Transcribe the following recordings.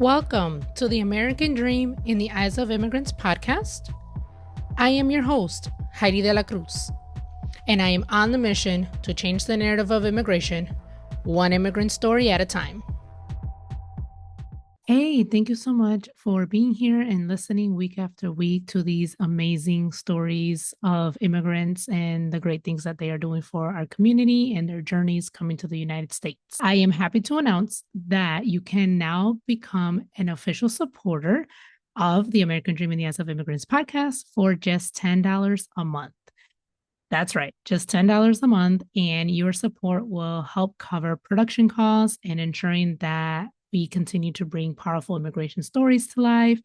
Welcome to the American Dream in the Eyes of Immigrants podcast. I am your host, Heidy De La Cruz, and I am on the mission to change the narrative of immigration, one immigrant story at a time. Hey, thank you so much for being here and listening week after week to these amazing stories of immigrants and the great things that they are doing for our community and their journeys coming to the United States. I am happy to announce that you can now become an official supporter of the American Dream in the Eyes of Immigrants podcast for just $10 a month. That's right, just $10 a month, and your support will help cover production costs and ensuring that we continue to bring powerful immigration stories to life.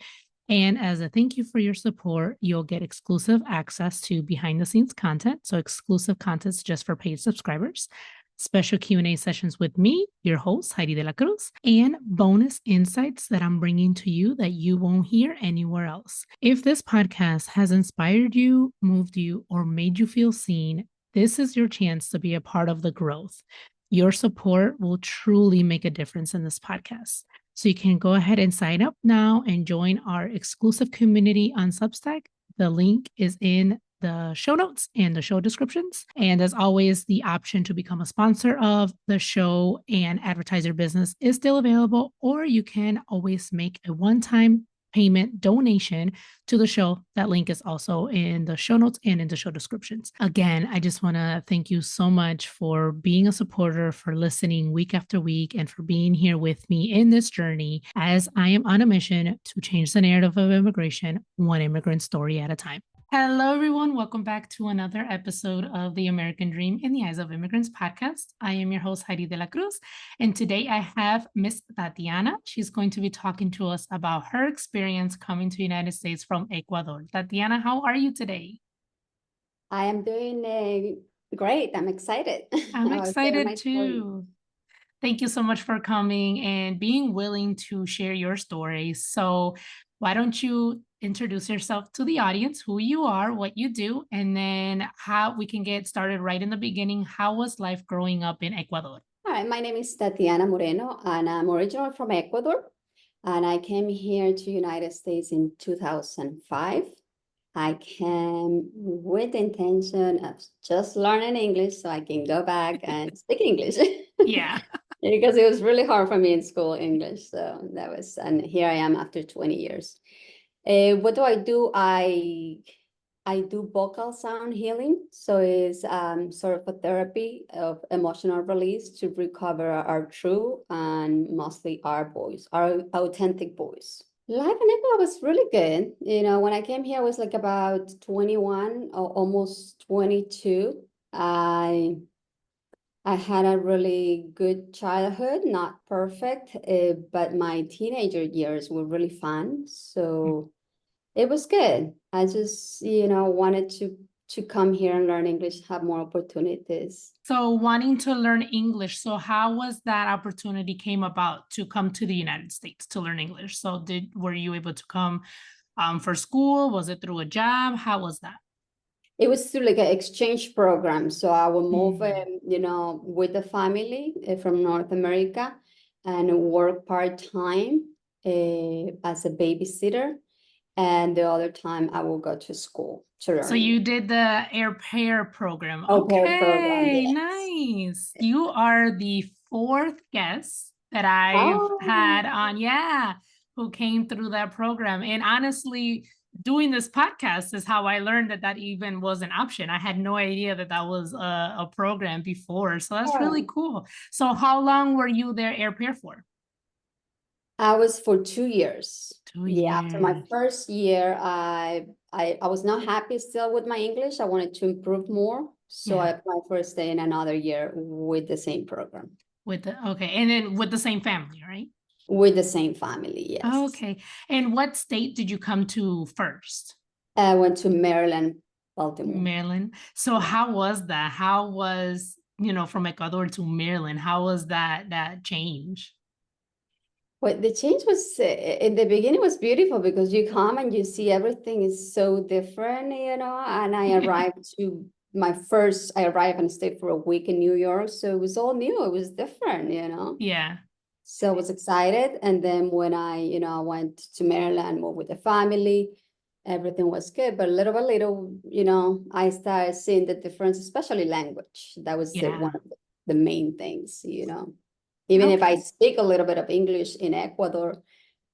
And as a thank you for your support, you'll get exclusive access to behind the scenes content. So exclusive content just for paid subscribers, special Q&A sessions with me, your host, Heidy De La Cruz, and bonus insights that I'm bringing to you that you won't hear anywhere else. If this podcast has inspired you, moved you, or made you feel seen, this is your chance to be a part of the growth. Your support will truly make a difference in this podcast. So you can go ahead and sign up now and join our exclusive community on Substack. The link is in the show notes and the show descriptions. And as always, the option to become a sponsor of the show and advertise your business is still available, or you can always make a one-time payment donation to the show. That link is also in the show notes and in the show descriptions. Again, I just want to thank you so much for being a supporter, for listening week after week, and for being here with me in this journey as I am on a mission to change the narrative of immigration, one immigrant story at a time. Hello, everyone. Welcome back to another episode of the American Dream in the Eyes of Immigrants podcast. I am your host, Heidy De La Cruz, and today I have Miss Tatiana. She's going to be talking to us about her experience coming to the United States from Ecuador. Tatiana, how are you today? I am doing great. I'm excited. I'm excited too. Thank you so much for coming and being willing to share your story. So why don't you introduce yourself to the audience, who you are, what you do, and then how we can get started right in the beginning. How was life growing up in Ecuador? All right, my name is Tatiana Moreno, and I'm originally from Ecuador. And I came here to United States in 2005. I came with the intention of just learning English so I can go back and speak English. Yeah. Because it was really hard for me in school, English. So and here I am after 20 years. What do? I do vocal sound healing. So it's sort of a therapy of emotional release to recover our true and mostly our voice, our authentic voice. Life in Ecuador was really good. When I came here, I was like about 21 or almost 22. I had a really good childhood, not perfect, but my teenager years were really fun. So it was good. I just, wanted to come here and learn English, have more opportunities. So wanting to learn English. So how was that opportunity came about to come to the United States to learn English? So were you able to come for school? Was it through a job? How was that? It was through like an exchange program. So I would move, with the family from North America and work part-time as a babysitter. And the other time I will go to school to learn. So you did the air pair program. Au pair program, Okay, yes. nice. You are the fourth guest that I've had on, who came through that program. And honestly, doing this podcast is how I learned that even was an option. I had no idea that was a program before. So that's really cool. So how long were you there air pair for? I was for 2 years. 2 years. After my first year, I was not happy still with my English. I wanted to improve more. So I applied for a stay in another year with the same program. And then with the same family, right? With the same family, yes. Okay. And what state did you come to first? I went to Maryland, Baltimore. Maryland. So how was that? How was, from Ecuador to Maryland? How was that change? Well, the change was, in the beginning was beautiful because you come and you see everything is so different, and I arrived I arrived and stayed for a week in New York. So it was all new. It was different, Yeah. So I was excited. And then when I went to Maryland, moved with the family, everything was good. But little by little, I started seeing the difference, especially language. That was one Yeah. of the main things. Even if I Okay. speak a little bit of English in Ecuador,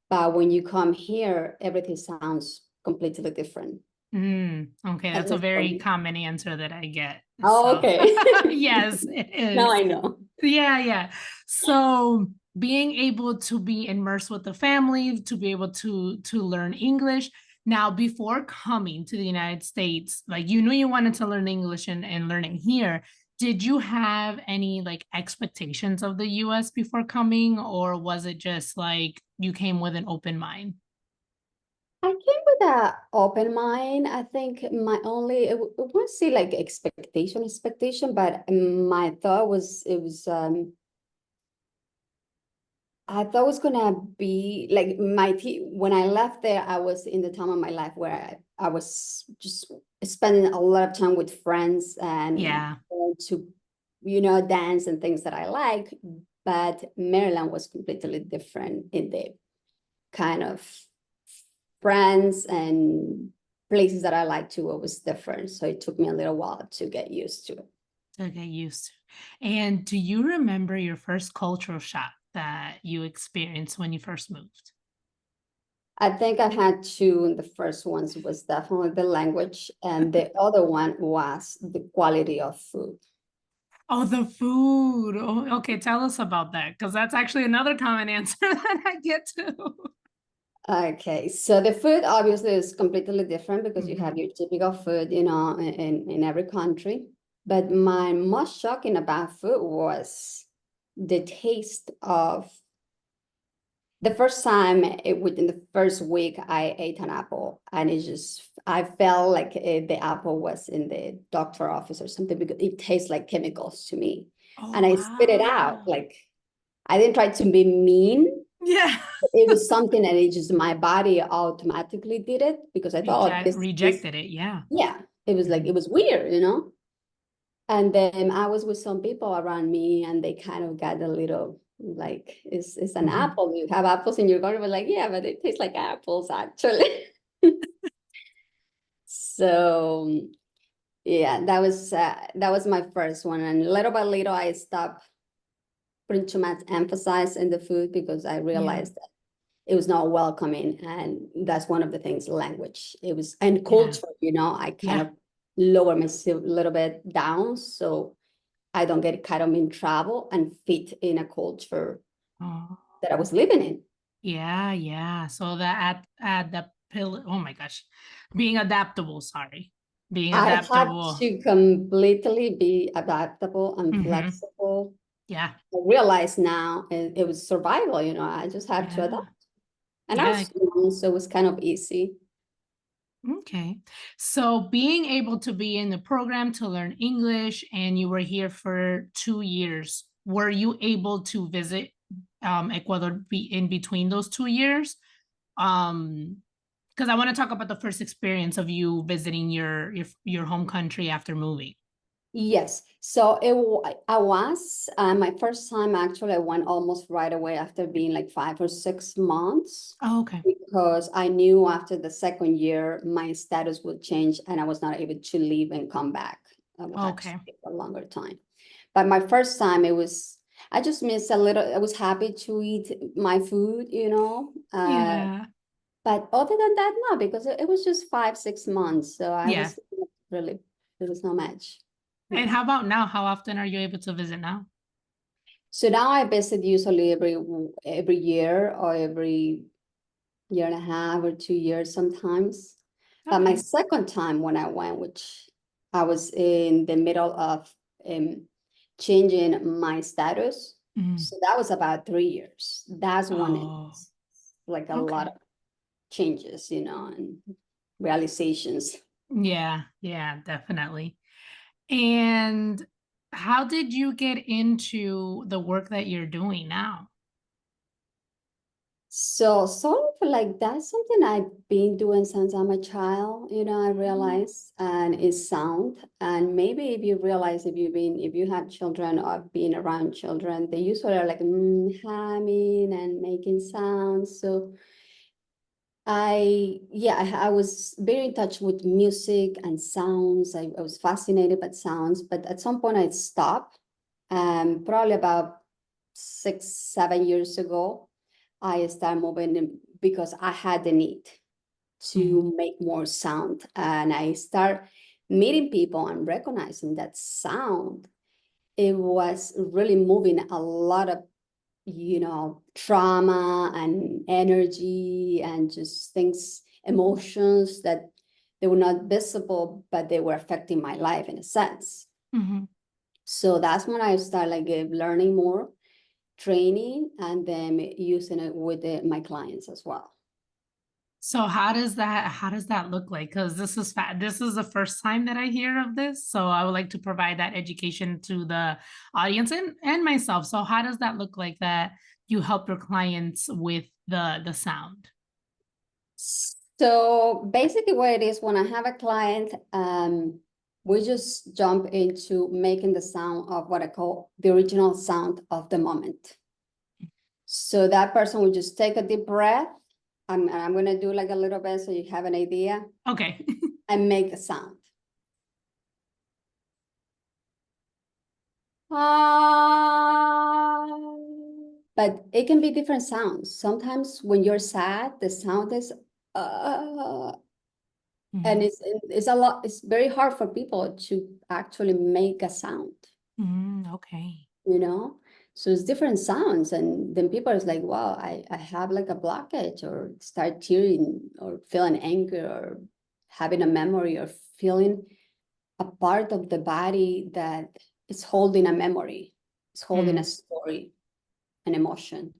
but when you come here, everything sounds completely different. Okay, At that's a least for very me. common answer that I get. Oh, So, okay. yes, it Now is. I know. Yeah, yeah. So, being able to be immersed with the family, to be able to learn English. Now, before coming to the United States, like you knew you wanted to learn English and learning here. Did you have any like expectations of the US before coming, or was it just like you came with an open mind? I came with an open mind. I think my only, it won't say like expectation, but my thought was, I thought it was gonna be like when I left there, I was in the time of my life where I was just spending a lot of time with friends and Yeah. going to dance and things that I like. But Maryland was completely different in the kind of friends and places that I like to. It was different. So it took me a little while to get used to it. To get used to. And do you remember your first cultural shock that you experienced when you first moved? I think I had two. The first ones was definitely the language, and the other one was the quality of food. Oh, the food. Oh, okay, tell us about that because that's actually another common answer that I get to. Okay, so the food obviously is completely different because you have Mhm. your typical food, in every country. But my most shocking about food was the taste of the first time within the first week I ate an apple, and I felt like the apple was in the doctor office or something because it tastes like chemicals to me. Oh, And I spit it out. wow. Like I didn't try to be mean. Yeah. It was something that it just my body automatically did it because I thought, oh, this, Rejected it. Yeah. yeah, it was like Mhm. it was weird. And then I was with some people around me, and they kind of got a little like, it's an Mhm. apple. You have apples in your garden, but like, yeah, but it tastes like apples actually. So yeah, that was my first one, and little by little, I stopped putting too much emphasis in the food because I Yeah. realized that it was not welcoming, and that's one of the things. Language, it was, and Yeah. culture. I kind Yeah. of lower myself a little bit down, so I don't get kind of in trouble and fit in a culture Oh. that I was living in. Yeah, yeah. So that at the pill. Oh my gosh, being adaptable. Sorry, being I had adaptable. to completely be adaptable and Hmm. flexible. Yeah, I realize now it was survival. I just had to adapt. yeah, And I yeah. was young, so it was kind of easy. Okay. So being able to be in the program to learn English, and you were here for 2 years. Were you able to visit Ecuador in between those 2 years? Um, because I want to talk about the first experience of you visiting your home country after moving. Yes. So I was my first time actually. I went almost right away after being like 5 or 6 months Oh, okay. because I knew after the second year my status would change and I was not able to leave and come back. I would have to Okay. stay for a longer time. But my first time, I just missed a little. I was happy to eat my food. Yeah. But other than that, no, because it was just 5, 6 months. So I Yeah. was really, there was not much. And Yeah. how about now? How often are you able to visit now? So now I visit usually every year or every year and a half or 2 years sometimes. But my Okay. second time when I went, which I was in the middle of um, changing my status, Mhm. so that was about 3 years. That's when Oh, it's like a lot okay. of changes, and realizations. Yeah, yeah, definitely. And how did you get into the work that you're doing now? So sort of like that's something I've been doing since I'm a child, I realize, and it's sound. And maybe if you realize if you have children or been around children, they usually are like humming and making sounds. So I was very in touch with music and sounds. I was fascinated by sounds, but at some point I stopped. Probably about 6, 7 years ago, I started moving because I had the need Mhm. to make more sound, and I start meeting people and recognizing that sound. It was really moving a lot of trauma and energy and just things, emotions that they were not visible, but they were affecting my life in a sense. Mhm. So that's when I started like learning more, training, and then using it with my clients as well. So how does that look like? Because this is the first time that I hear of this. So I would like to provide that education to the audience and myself. So how does that look like that you help your clients with the sound? So basically what it is when I have a client, we just jump into making the sound of what I call the original sound of the moment. So that person will just take a deep breath. I'm going to do like a little bit so you have an idea, Okay. and make a sound. Ah. But it can be different sounds. Sometimes when you're sad, the sound is and Mhm. it's very hard for people to actually make a sound, Okay. you know? So it's different sounds. And then people is like, wow, I have like a blockage, or start tearing or feeling anger or having a memory or feeling a part of the body that is holding a memory, it's holding a Mm. story, an emotion.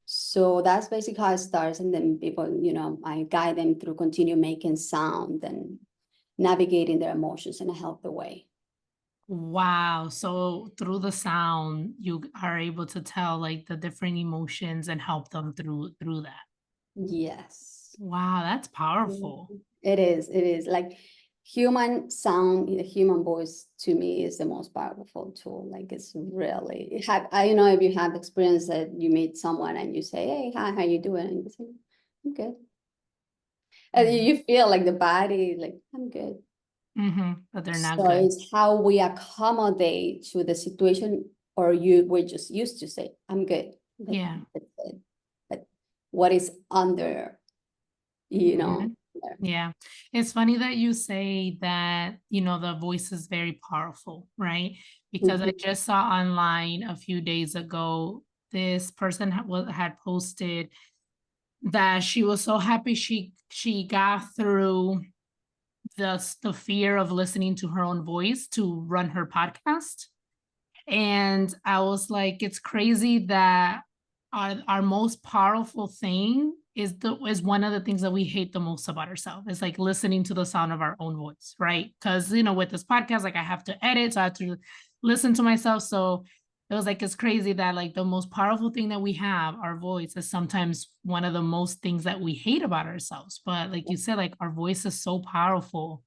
So that's basically how it starts. And then people, I guide them through continue making sound and navigating their emotions in a healthy way. Wow. So through the sound, you are able to tell like the different emotions and help them through that. Yes. Wow, that's Mhm. powerful. It is like human sound, the human voice to me is the most powerful tool. Like it's really, I don't know if you have experience that you meet someone and you say, hey, hi, how you doing? And you say, I'm good. And Mhm. you feel like the body, like, I'm good. But they're not So good. it's how we accommodate to the situation, or we're just used to say, I'm good. Yeah. That's it. But what is under, Mhm. there? Yeah. It's funny that you say that, the voice is very powerful, right? Because I Mhm. just saw online a few days ago, this person had posted that she was so happy she got through the fear of listening to her own voice to run her podcast. And I was like, it's crazy that our most powerful thing is one of the things that we hate the most about ourselves. It's like listening to the sound of our own voice, right? Because with this podcast, like I have to edit, so I have to listen to myself. So it was like it's crazy that like the most powerful thing that we have, our voice, is sometimes one of the most things that we hate about ourselves. But like you said, like our voice is so powerful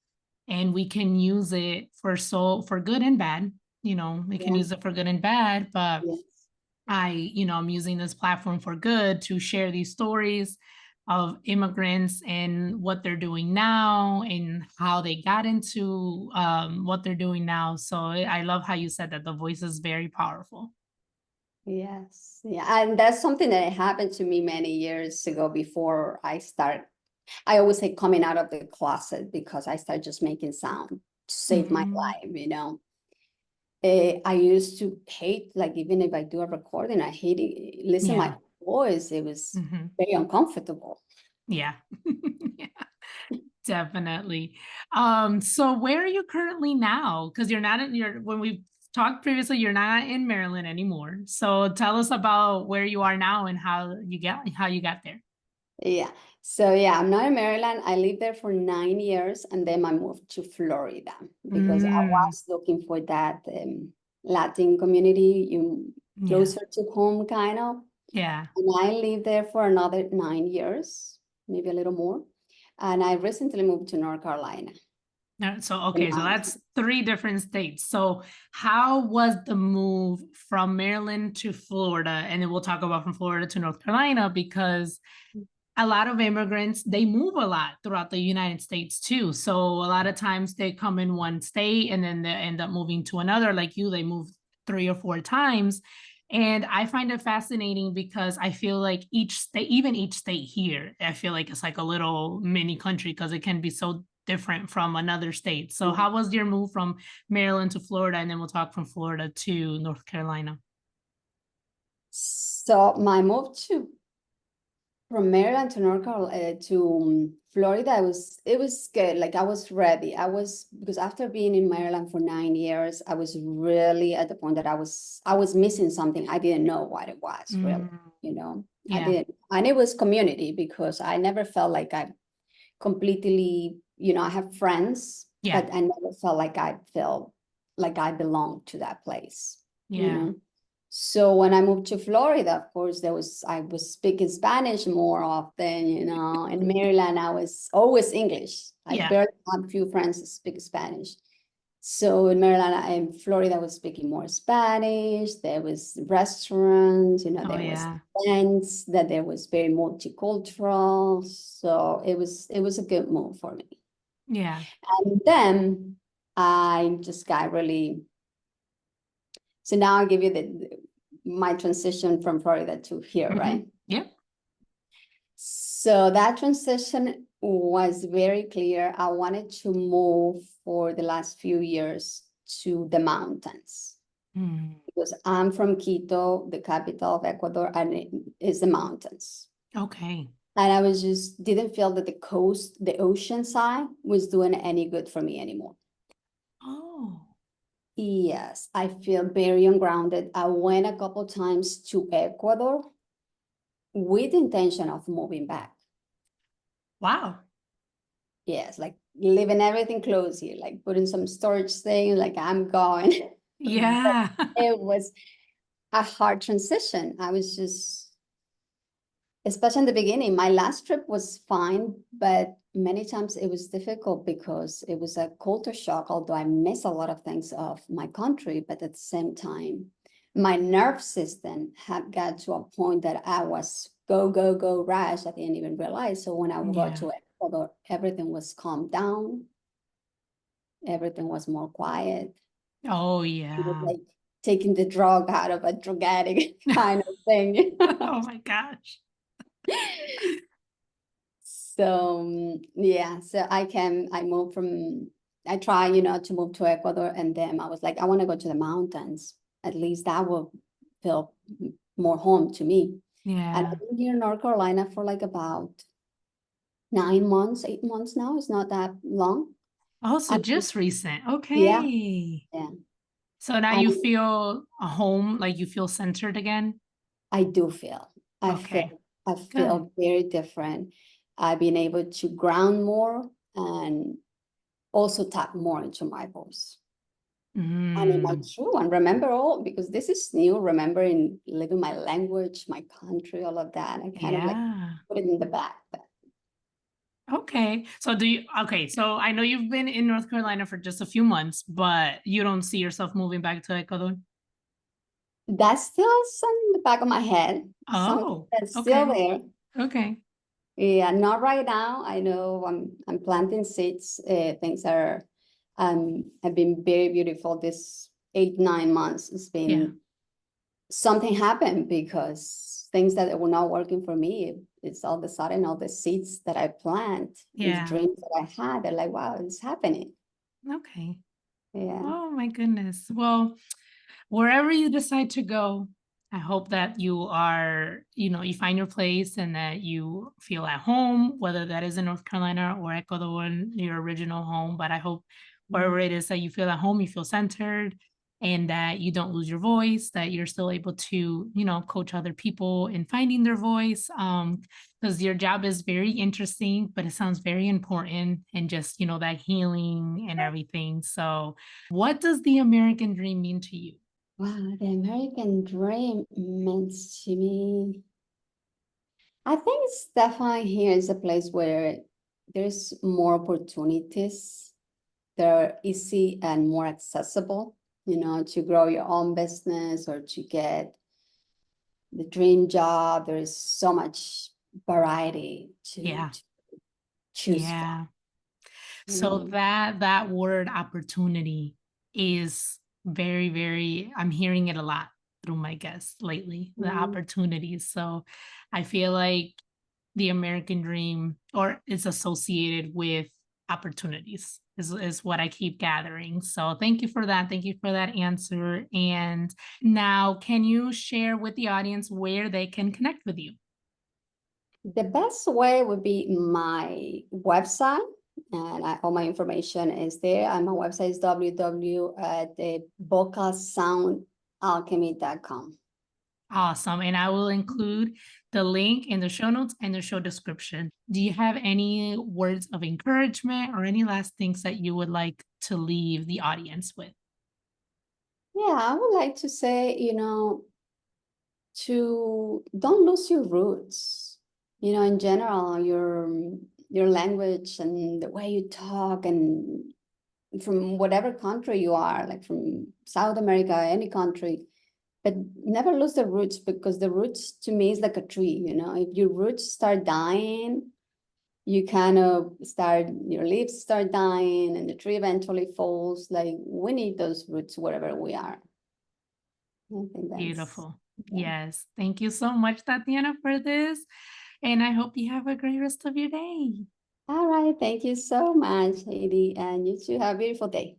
and we can use it for good and bad. We can Yeah. use it for good and bad, but Yeah. I'm using this platform for good to share these stories of immigrants and what they're doing now and how they got into what they're doing now. So I love how you said that the voice is very powerful. Yes. Yeah. And that's something that happened to me many years ago before I start. I always say coming out of the closet, because I started just making sound to save my Mhm. life. I used to hate, like, even if I do a recording, I hate it, listen my Yeah. voice. It was Hmm. very uncomfortable. Yeah. Yeah. Definitely. So where are you currently now? Because you're not in your when we talked previously, you're not in Maryland anymore. So tell us about where you are now and how you got there. Yeah. So yeah, I'm not in Maryland. I lived there for 9 years, and then I moved to Florida because I Mm, was looking for that Latin community, yeah. closer to home, kind of. Yeah. And I lived there for another 9 years, maybe a little more. And I recently moved to North Carolina. So, And okay, so now, that's three different states. So, how was the move from Maryland to Florida? And then we'll talk about from Florida to North Carolina because a lot of immigrants, they move a lot throughout the United States too. So, a lot of times they come in one state and then they end up moving to another. Like you, they move 3 or 4 times. And I find it fascinating because I feel like each state, even each state here, I feel like it's like a little mini country because it can be so different from another state. So, how was your move from Maryland to Florida? And then we'll talk from Florida to North Carolina. so my move to from Maryland to North Carolina to Florida, it was good. Like I was ready. I was because after being in Maryland for 9 years, I was really at the point that I was missing something. I didn't know what it was really, Mm, you know. I yeah. didn't, and it was community because I never felt like I completely, I have friends, Yeah. but I never felt like I felt like I belonged to that place, you Yeah. know. So when I moved to Florida, of course, I was speaking Spanish more often, In Maryland, I was always English. I Yeah. barely had a few friends that speak Spanish. So in Maryland, in Florida, I was speaking more Spanish. There was restaurants, Oh, there was yeah. events, that there was very multicultural. So it was a good move for me. Yeah. And then I just got really, so now I'll give you my transition from Florida to here, Mm-hmm. right? Yep. So that transition was very clear. I wanted to move for the last few years to the mountains Mm. because I'm from Quito, the capital of Ecuador, and it is the mountains. Okay. And I was just didn't feel that the coast, the ocean side was doing any good for me anymore. Oh, Yes, I feel very ungrounded. I went a couple times to Ecuador with the intention of moving back. wow. Yes, like leaving everything closed here, like putting some storage thing, like I'm going. But Yeah. it was a hard transition. I was just, especially in the beginning, my last trip was fine, but many times it was difficult because it was a culture shock, although I miss a lot of things of my country, but at the same time, my nerve system had got to a point that I was go, go, go, rush. I didn't even realize. So when I got Yeah. to Ecuador, everything was calmed down. Everything was more quiet. Oh, It was yeah. like taking the drug out of a drug addict kind of thing. Oh my gosh. So yeah, so I try, to move to Ecuador, and then I was like, I want to go to the mountains. At least that will feel more home to me. And Yeah. I've been here in North Carolina for like about 9 months, 8 months now. It's not that long. Oh, so And just recent. yeah, Okay. yeah. So now And you feel a home, like you feel centered again? I do feel, I Okay. feel, I Good. feel very different. I've been able to ground more and also tap more into my voice. And in my Mm, true and remember all because this is new, remembering living my language, my country, all of that. I kind of like yeah. put it in the back. But Okay. So I know you've been in North Carolina for just a few months, but you don't see yourself moving back to Ecuador? that's still some in the back of my head, something Oh, that's still okay. there. Okay. Yeah, not right now. I know I'm planting seeds. Things are have been very beautiful this 8, 9 months. It's Yeah. been something happened because things that were not working for me, it's all of a sudden all the seeds that I plant, these Yeah. dreams that I had, they're like, wow, it's happening. Okay. Yeah. Oh my goodness. Well, wherever you decide to go, I hope that you are, you find your place and that you feel at home, whether that is in North Carolina or Ecuador, your original home. But I hope wherever it is that you feel at home, you feel centered and that you don't lose your voice, that you're still able to, coach other people in finding their voice. Because your job is very interesting, but it sounds very important and just, that healing and everything. So, what does the American dream mean to you? Wow, the American dream means to me. I think it's definitely here is a place where there's more opportunities. They're easy and more accessible, to grow your own business or to get the dream job. There is so much variety to, Yeah. to choose from. Yeah. You So know. that word opportunity is very, very, I'm hearing it a lot through my guests lately, the Mm. opportunities. So I feel like the American dream or is associated with opportunities is what I keep gathering. So thank you for that. Thank you for that answer. And now can you share with the audience where they can connect with you? The best way would be my website, and all my information is there. And my website is www at bocasoundalchemy.com. Awesome. And I will include the link in the show notes and the show description. Do you have any words of encouragement or any last things that you would like to leave the audience with? Yeah, I would like to say, to don't lose your roots. In general, your language and the way you talk, and from whatever country you are, like from South America, any country, but never lose the roots, because the roots to me is like a tree. If your roots start dying, you kind of start, your leaves start dying and the tree eventually falls. Like, we need those roots wherever we are. I think that's, Beautiful. yeah. Yes. Thank you so much, Tatiana, for this. And I hope you have a great rest of your day. All right, thank you so much, Heidi, and you too have a beautiful day.